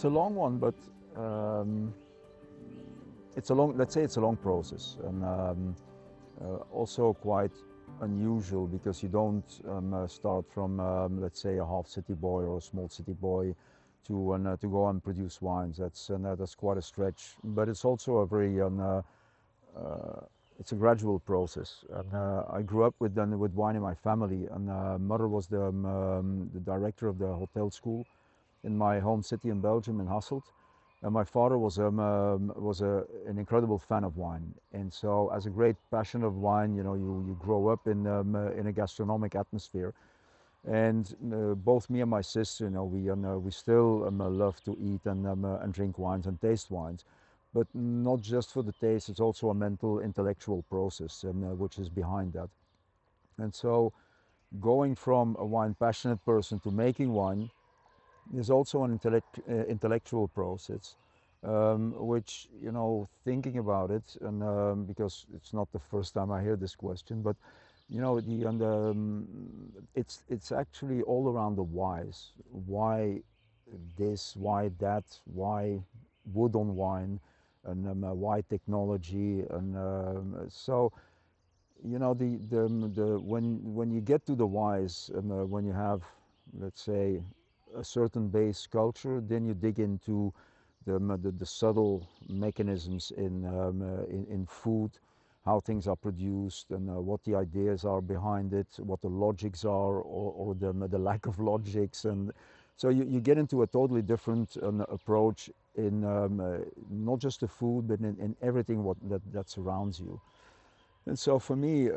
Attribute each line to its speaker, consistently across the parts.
Speaker 1: it's a long one, but um, let's say it's a long process, and also quite unusual because you don't start from, let's say, a half city boy or a small city boy to go and produce wines. That's quite a stretch, but it's also a very it's a gradual process. And I grew up with wine in my family, and mother was the director of the hotel school in my home city in Belgium, in Hasselt. And my father was an incredible fan of wine, and so as a great passion of wine, you grow up in a gastronomic atmosphere. And both me and my sister, we still love to eat and drink wines and taste wines, but not just for the taste. It's also a mental, intellectual process which is behind that. And so, going from a wine passionate person to making wine is also an intellectual process, which, thinking about it, and because it's not the first time I hear this question, but it's actually all around the whys. Why this? Why that? Why wood on wine? And why technology? And so when you get to the whys, and when you have, let's say, a certain base culture, then you dig into the subtle mechanisms in food, how things are produced, and what the ideas are behind it, what the logics are, or the lack of logics. And so you get into a totally different approach in not just the food, but in everything that surrounds you. And so for me,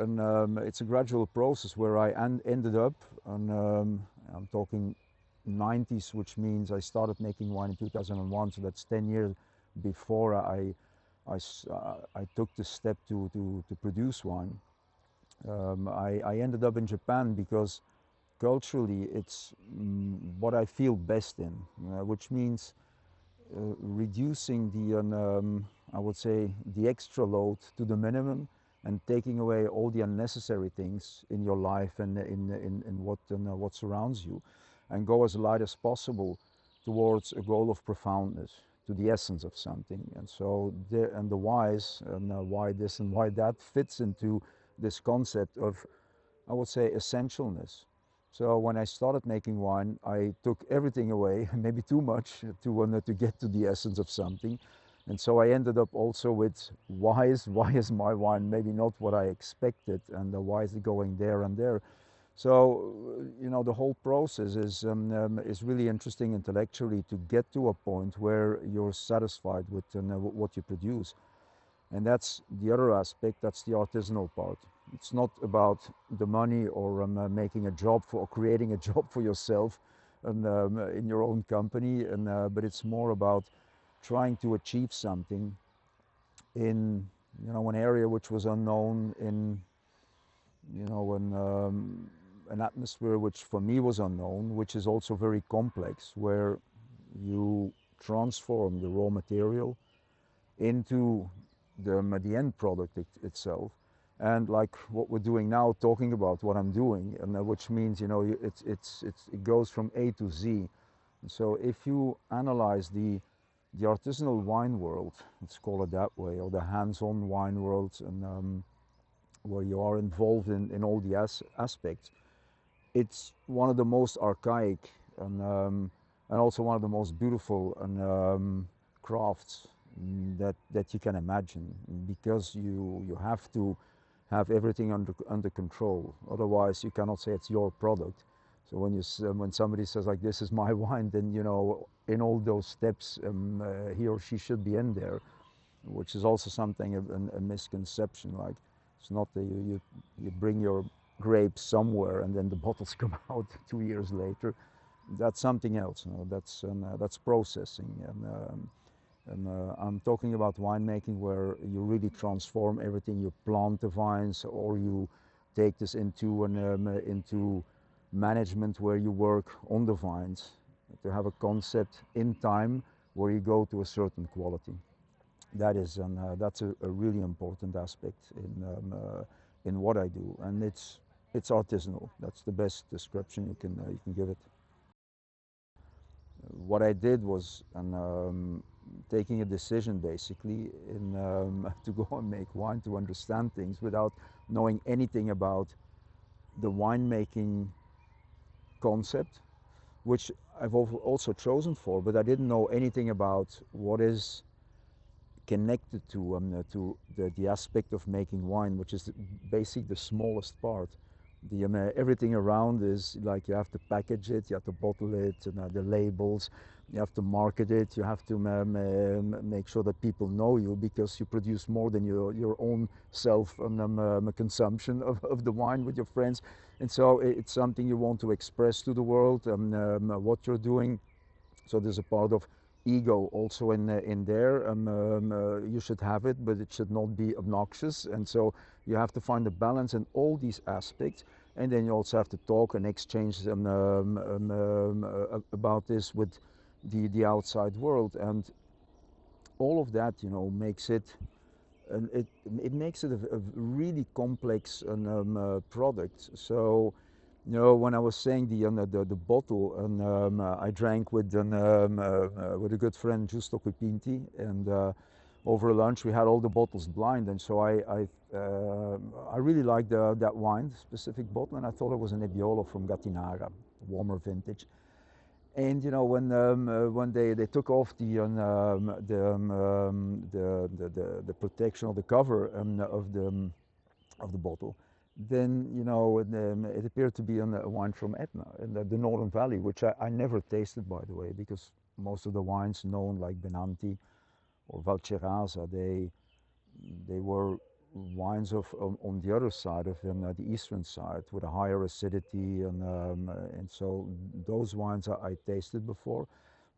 Speaker 1: it's a gradual process where I ended up, and I'm talking 90s, which means I started making wine in 2001, so that's 10 years before I took the step to produce wine. I ended up in Japan because culturally it's what I feel best in, which means reducing I would say, the extra load to the minimum, and taking away all the unnecessary things in your life and in what surrounds you, and go as light as possible towards a goal of profoundness, to the essence of something. And so the whys, and why this and why that, fits into this concept of, I would say, essentialness. So when I started making wine, I took everything away, maybe too much, to get to the essence of something. And so I ended up also with why is my wine maybe not what I expected, and why is it going there and there. So the whole process is really interesting intellectually, to get to a point where you're satisfied with what you produce. And that's the other aspect. That's the artisanal part. It's not about the money, or making a job or creating a job for yourself, and in your own company, and but it's more about trying to achieve something in an area which was unknown, in an atmosphere which for me was unknown, which is also very complex, where you transform the raw material into the end product itself. And like what we're doing now, talking about what I'm doing, and which means it goes from A to Z. And so if you analyze the artisanal wine world, let's call it that way, or the hands-on wine world, and where you are involved in all the aspects, it's one of the most archaic, and also one of the most beautiful crafts that you can imagine, because you have to have everything under control. Otherwise, you cannot say it's your product. So when somebody says, like, this is my wine, then in all those steps, he or she should be in there, which is also something a misconception. Like, it's not that you bring your grapes somewhere and then the bottles come out 2 years later. That's something else. That's processing. And I'm talking about winemaking, where you really transform everything. You plant the vines, or you take this into management, where you work on the vines to have a concept in time where you go to a certain quality. That's a really important aspect in what I do, and it's artisanal. That's the best description you can give it. what I did was taking a decision basically to go and make wine, to understand things without knowing anything about the winemaking concept, which I've also chosen for, but I didn't know anything about what is connected to the aspect of making wine, which is basically the smallest part. Everything around is like you have to package it, you have to bottle it, and the labels, you have to market it, you have to make sure that people know you because you produce more than your own self consumption of the wine with your friends. And so it's something you want to express to the world, what you're doing. So there's a part of ego also in there. You should have it, but it should not be obnoxious. And so you have to find a balance in all these aspects. And then you also have to talk and exchange about this with the outside world. And all of that, makes it and it makes it a really complex product. So, when I was saying the bottle, and I drank with a good friend Giusto Quipinti, and over lunch we had all the bottles blind, and so I really liked that wine, specific bottle, and I thought it was a Nebbiolo from Gattinara, warmer vintage. And when they took off the protection of the cover of the bottle, then it appeared to be a wine from Etna in the Northern Valley, which I never tasted, by the way, because most of the wines known like Benanti or Valcerasa, they were wines on the other side of the eastern side with a higher acidity, and so those wines I tasted before,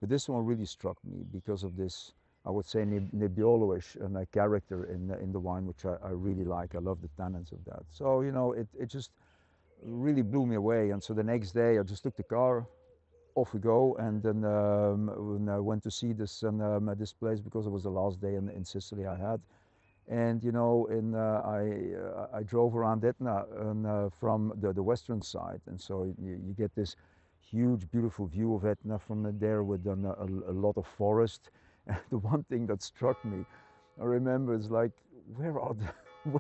Speaker 1: but this one really struck me because of this, I would say, Nebbiolo-ish character in the wine, which I really like. I love the tannins of that. So it just really blew me away. And so the next day I just took the car, off we go, and then when I went to see this place because it was the last day in Sicily I had. And I drove around Etna from the western side, and so you get this huge, beautiful view of Etna from there with a lot of forest. And the one thing that struck me, I remember, is like, where are the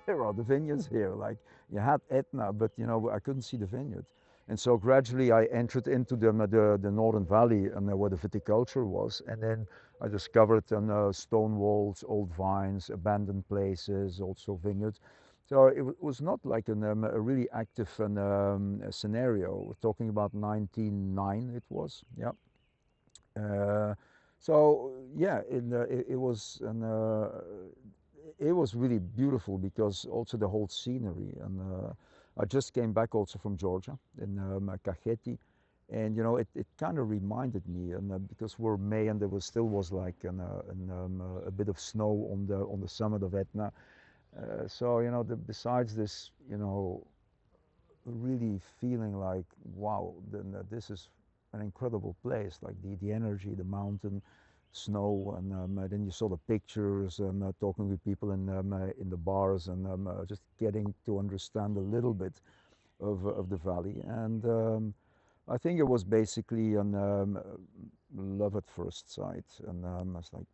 Speaker 1: where are the vineyards here? Like, you had Etna, but I couldn't see the vineyard. And so gradually I entered into the Northern Valley and where the viticulture was, and then I discovered stone walls, old vines, abandoned places, also vineyards. So it was not like a really active scenario. We're talking about 1909 it was, yeah. Uh, so yeah, it was really beautiful because also the whole scenery. And I just came back also from Georgia in Kakheti, and it kind of reminded me, and because we're May and there still was like a bit of snow on the summit of Etna. So besides this, really feeling like, wow, then this is an incredible place, like the energy, the mountain, snow, and then you saw the pictures and talking with people in the bars, and just getting to understand a little bit of the valley. And I think it was basically an love at first sight, and I was like,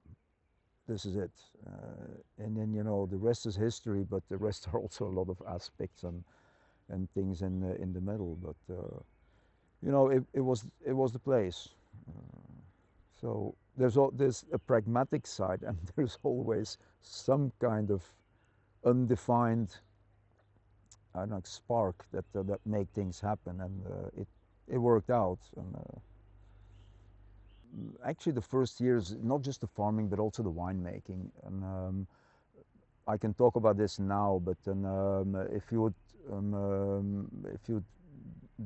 Speaker 1: this is it. And then the rest is history, but the rest are also a lot of aspects and things in the middle. But it was the place. So there's a pragmatic side, and there's always some kind of undefined, I don't know, spark that make things happen, and it worked out. And actually, the first years, not just the farming, but also the winemaking. And I can talk about this now, but then, if you would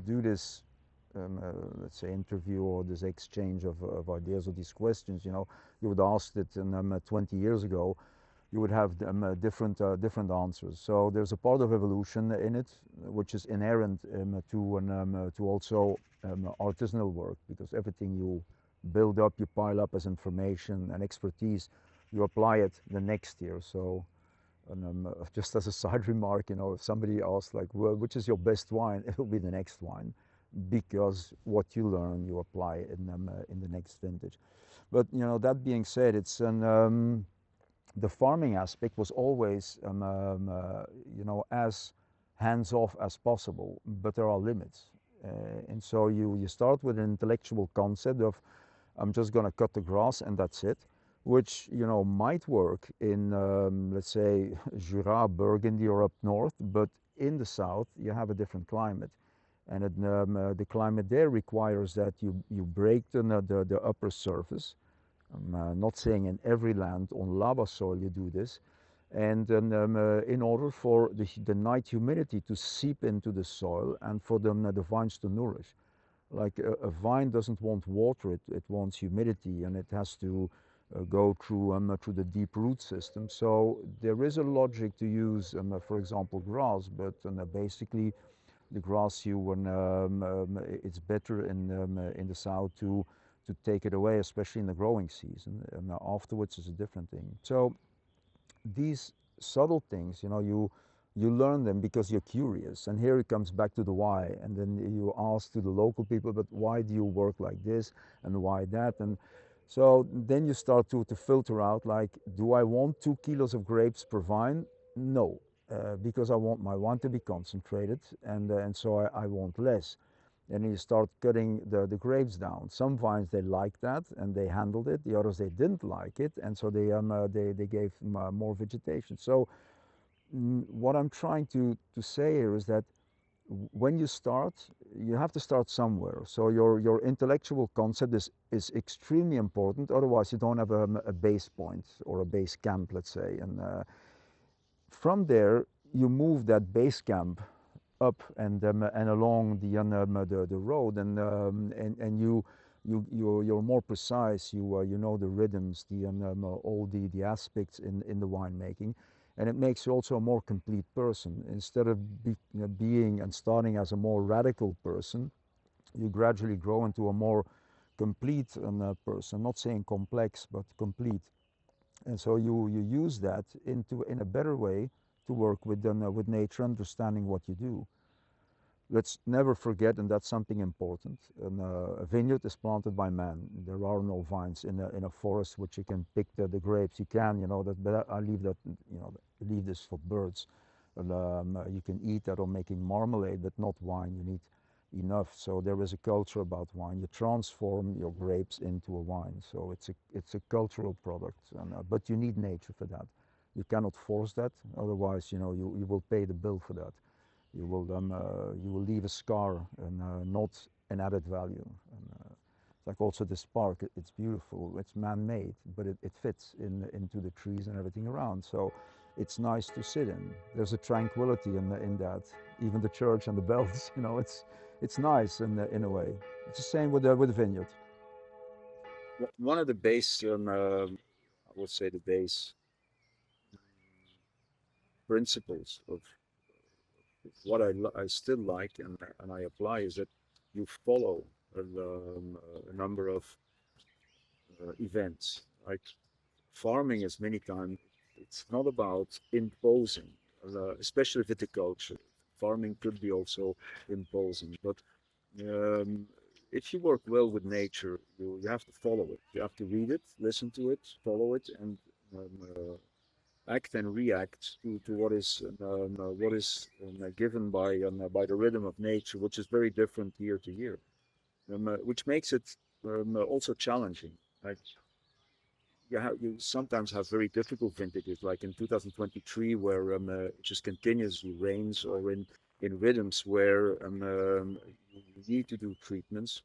Speaker 1: do this, let's say, interview or this exchange of ideas or these questions, you would ask it 20 years ago, you would have different answers. So there's a part of evolution in it, which is inherent to also artisanal work, because everything you build up, you pile up as information and expertise, you apply it the next year. So, and just as a side remark, if somebody asks like, well, which is your best wine, it will be the next wine, because what you learn you apply in the next vintage. But that being said, it's an the farming aspect was always as hands off as possible, but there are limits. And so you start with an intellectual concept of I'm just going to cut the grass and that's it, which might work in let's say Jura, Burgundy, or up north, but in the south you have a different climate, and the climate there requires that you break the upper surface. I'm not saying in every land on lava soil you do this, and in order for the night humidity to seep into the soil and for the vines to nourish. Like a vine doesn't want water, it wants humidity, and it has to go through the deep root system. So there is a logic to use, for example, grass, but basically the grass it's better in the south to take it away, especially in the growing season. And afterwards is a different thing. So these subtle things, you learn them because you're curious. And here it comes back to the why. And then you ask to the local people, but why do you work like this and why that? And so then you start to filter out, like, do I want 2 kilos of grapes per vine? No, because I want my wine to be concentrated, and so I want less. And you start cutting the grapes down. Some vines they liked that and they handled it. The others they didn't like it, and so they gave more vegetation. So what I'm trying to say here is that when you start, you have to start somewhere. So your intellectual concept is extremely important. Otherwise, you don't have a base point or a base camp, let's say. And from there, you move that base camp up and along the road, and you're more precise. You know the rhythms, all the aspects in the winemaking, and it makes you also a more complete person. Instead of being and starting as a more radical person, you gradually grow into a more complete person. Not saying complex, but complete. And so you use that in a better way to work with nature, understanding what you do. Let's never forget, and that's something important, a vineyard is planted by man. There are no vines in a forest which you can pick the grapes. You can, but I leave that, leave this for birds. And, you can eat that or making marmalade, but not wine. You need enough. So there is a culture about wine. You transform your grapes into a wine. So it's a cultural product, but you need nature for that. You cannot force that, otherwise, you will pay the bill for that. You will leave a scar and not an added value. And, it's like also this park. It's beautiful. It's man-made, but it fits into the trees and everything around. So it's nice to sit in. There's a tranquility in that. Even the church and the bells. It's nice in a way. It's the same with the vineyard. One of the base, I would say, the base principles of what I still like and I apply is that you follow a number of events. Like farming is many times, it's not about imposing, especially viticulture. Farming could be also imposing, but um, if you work well with nature, you have to follow it. You have to read it, listen to it, follow it, and um, act and react to what is given by the rhythm of nature, which is very different year to year, which makes it also challenging. Like you sometimes have very difficult vintages, like in 2023, where it just continuously rains, or in rhythms where you need to do treatments.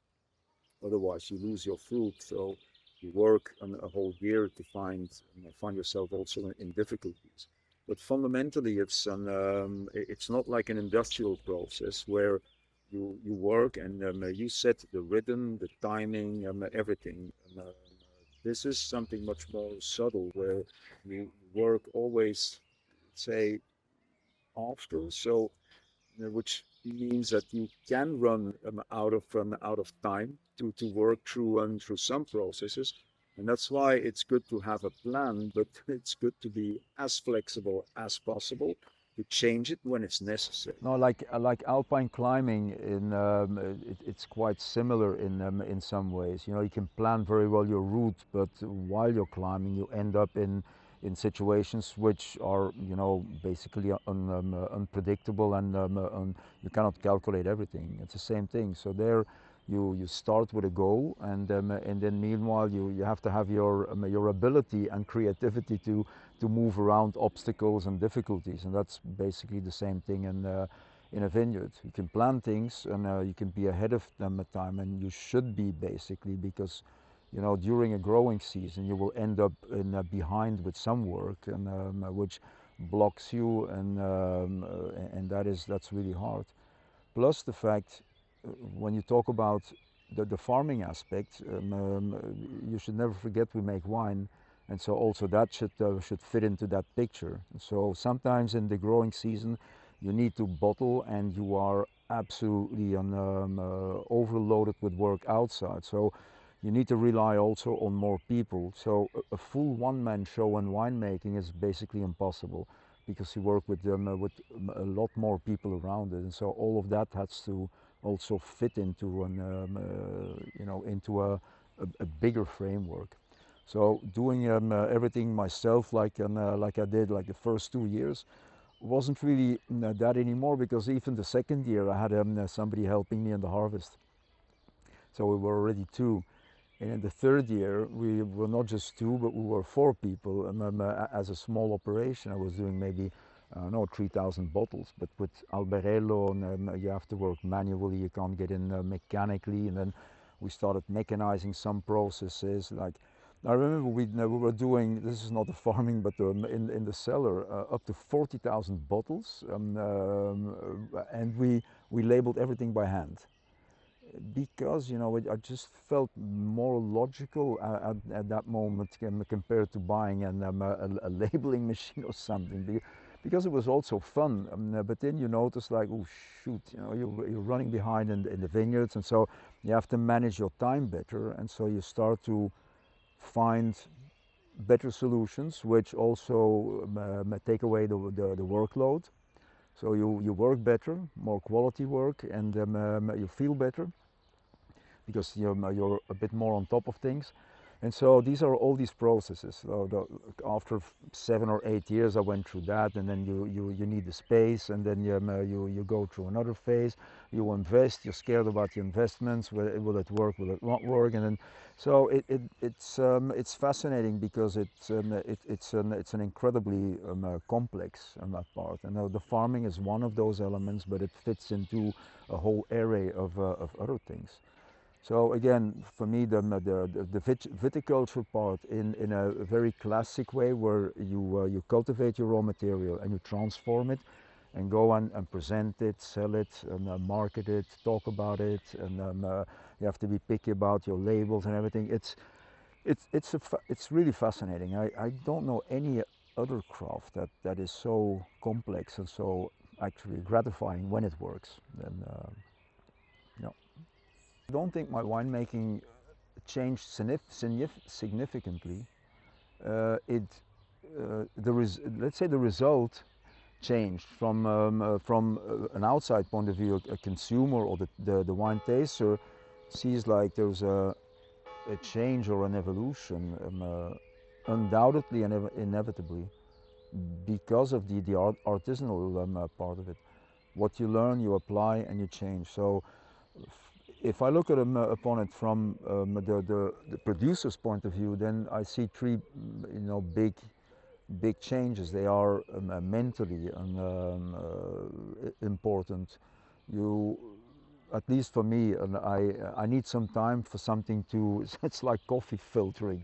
Speaker 1: Otherwise, you lose your fruit. So you work on a whole year to find yourself also in difficulties. But fundamentally, it's not like an industrial process where you work and you set the rhythm, the timing, everything. This is something much more subtle, where you work always, say, after. So which means that you can run out of time to work through some processes, and that's why it's good to have a plan, but it's good to be as flexible as possible, to change it when it's necessary. No, like alpine climbing, it's quite similar in some ways. You know, you can plan very well your route, but while you're climbing, you end up in situations which are, you know, basically unpredictable, and you cannot calculate everything. It's the same thing. So there, you start with a goal, and then meanwhile you have to have your ability and creativity to move around obstacles and difficulties, and that's basically the same thing in a vineyard. You can plan things, and you can be ahead of them at time, and you should be, basically, because, you know, during a growing season you will end up behind with some work, and which blocks you, and that's really hard. Plus the fact, when you talk about the farming aspect, you should never forget we make wine, and so also that should fit into that picture. So sometimes in the growing season you need to bottle, and you are absolutely overloaded with work outside. So you need to rely also on more people. So a full one-man show in winemaking is basically impossible, because you work with a lot more people around it, and so all of that has to also fit into you know, into a bigger framework. So doing everything myself, like I did, like the first 2 years, wasn't really that anymore, because even the second year I had somebody helping me in the harvest. So we were already two. And in the third year, we were not just two, but we were four people. As a small operation, I was doing maybe, no, 3,000 bottles. But with Albarello, you have to work manually. You can't get in mechanically. And then we started mechanizing some processes. Like, I remember we were doing, this is not a farming, but in the cellar, up to 40,000 bottles. And we labeled everything by hand, because, you know, I just felt more logical at that moment compared to buying a labeling machine or something, because it was also fun. But then you notice, like, oh shoot, you know, you're running behind in the vineyards, and so you have to manage your time better, and so you start to find better solutions, which also take away the workload. So you work better, more quality work, and you feel better, because you're a bit more on top of things. And so these are all these processes. So after 7 or 8 years, I went through that, and then you need the space, and then you go through another phase. You invest. You're scared about your investments. Will it work? Will it not work? And then, so it's fascinating, because it's an incredibly complex part. And the farming is one of those elements, but it fits into a whole array of other things. So again, for me, the viticulture part, in a very classic way, where you cultivate your raw material and you transform it, and go and present it, sell it, and market it, talk about it, and you have to be picky about your labels and everything. It's really fascinating. I don't know any other craft that is so complex and so actually gratifying when it works. And no. I don't think my winemaking changed significantly. Let's say the result changed from an outside point of view. A consumer or the wine taster sees like there's a change or an evolution, undoubtedly and inevitably, because of the artisanal part of it. What you learn, you apply, and you change. So if I look at upon it from the producer's point of view, then I see three, you know, big changes. They are mentally important. You, at least for me, and I need some time for something to. It's like coffee filtering,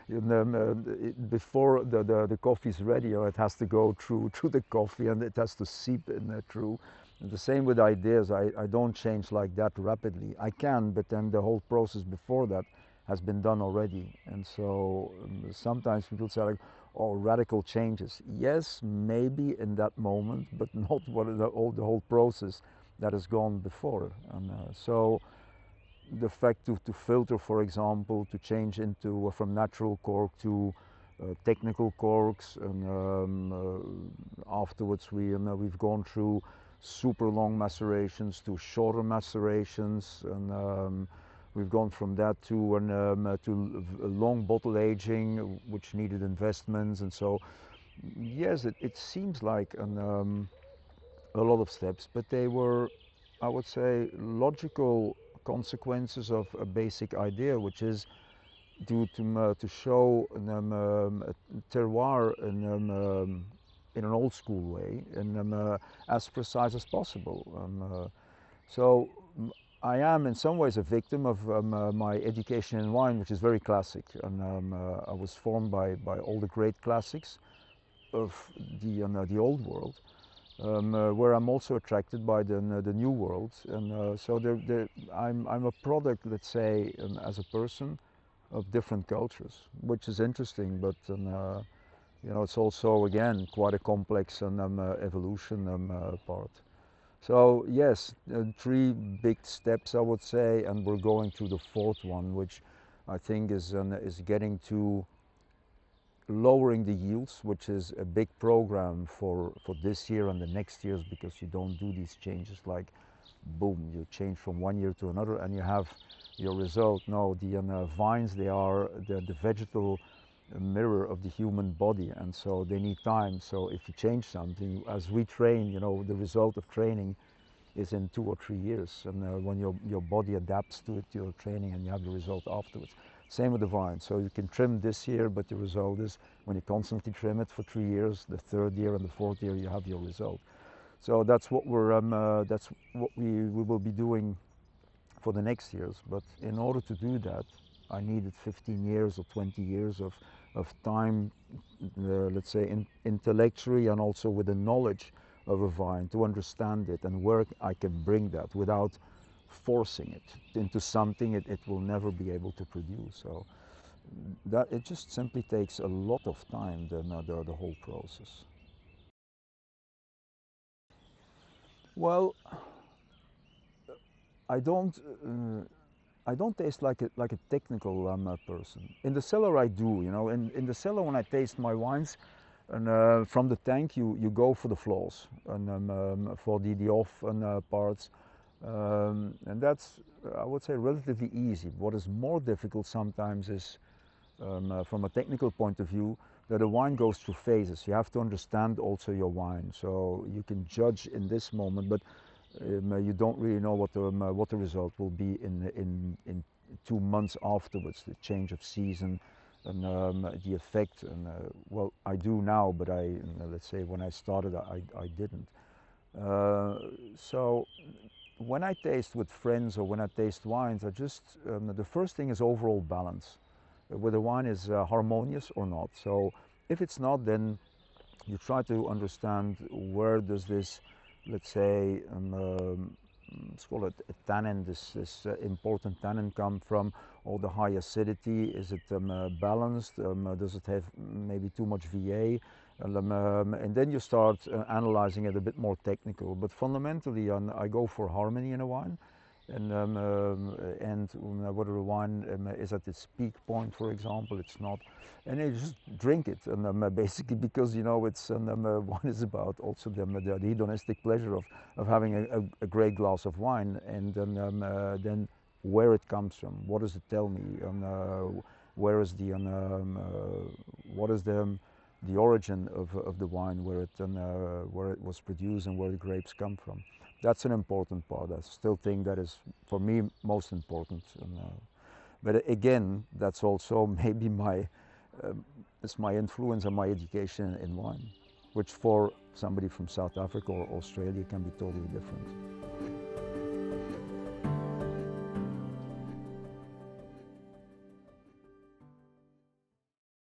Speaker 1: you know. Before the coffee is ready, it has to go through the coffee, and it has to seep in through. And the same with ideas. I don't change like that rapidly. I can, but then the whole process before that has been done already. And so sometimes people say, like, oh, radical changes. Yes, maybe in that moment, but not the whole process that has gone before. And so the fact to filter, for example, to change into from natural cork to technical corks, and afterwards we've gone through super long macerations to shorter macerations, and we've gone from that to long bottle aging, which needed investments. And so yes, it seems like a lot of steps, but they were, I would say, logical consequences of a basic idea, which is to show a terroir in an old school way, and as precise as possible. So I am in some ways a victim of my education in wine, which is very classic, and I was formed by all the great classics of the old world, where I'm also attracted by the new world, and so I'm a product, let's say, as a person, of different cultures, which is interesting, but it's also again quite a complex evolution part. So yes, three big steps, I would say, and we're going to the fourth one, which I think is getting to lowering the yields, which is a big program for this year and the next years, because you don't do these changes like boom, you change from one year to another and you have your result. No, the vines, they are the vegetal mirror of the human body, and so they need time. So if you change something, as we train, the result of training is in 2 or 3 years, and when your body adapts to it, your training, and you have the result afterwards. Same with the vine. So you can trim this year, but the result is when you constantly trim it for 3 years, the third year and the fourth year, you have your result. So that's what we will be doing for the next years. But in order to do that, I needed 15 years or 20 years of time, let's say, intellectually and also with the knowledge of a vine to understand it and where I can bring that without forcing it into something it will never be able to produce. So that it just simply takes a lot of time, the whole process. Well, I don't. I don't taste like a technical person. In the cellar, I do. In the cellar, when I taste my wines, and from the tank, you go for the flaws and for the off parts, and that's, I would say, relatively easy. What is more difficult sometimes is, from a technical point of view, that a wine goes through phases. You have to understand also your wine, so you can judge in this moment, but you don't really know what the result will be in 2 months afterwards, the change of season and the effect. And well, I do now, but let's say when I started, I didn't. So when I taste with friends or when I taste wines, I just the first thing is overall balance, whether the wine is harmonious or not. So if it's not, then you try to understand where does this, let's say, let's call it a tannin, this important tannin come from, or the high acidity, is it balanced, does it have maybe too much VA, and then you start analyzing it a bit more technical. But fundamentally, I go for harmony in a wine, and whether the wine is at its peak point, for example, it's not, and you just drink it, and basically because it's wine is about also the hedonistic pleasure of having a great glass of wine, and then where it comes from, what does it tell me, where is the what is the origin of the wine, where it was produced and where the grapes come from. That's an important part. I still think that is, for me, most important. But again, that's also maybe it's my influence and my education in wine, which for somebody from South Africa or Australia can be totally different.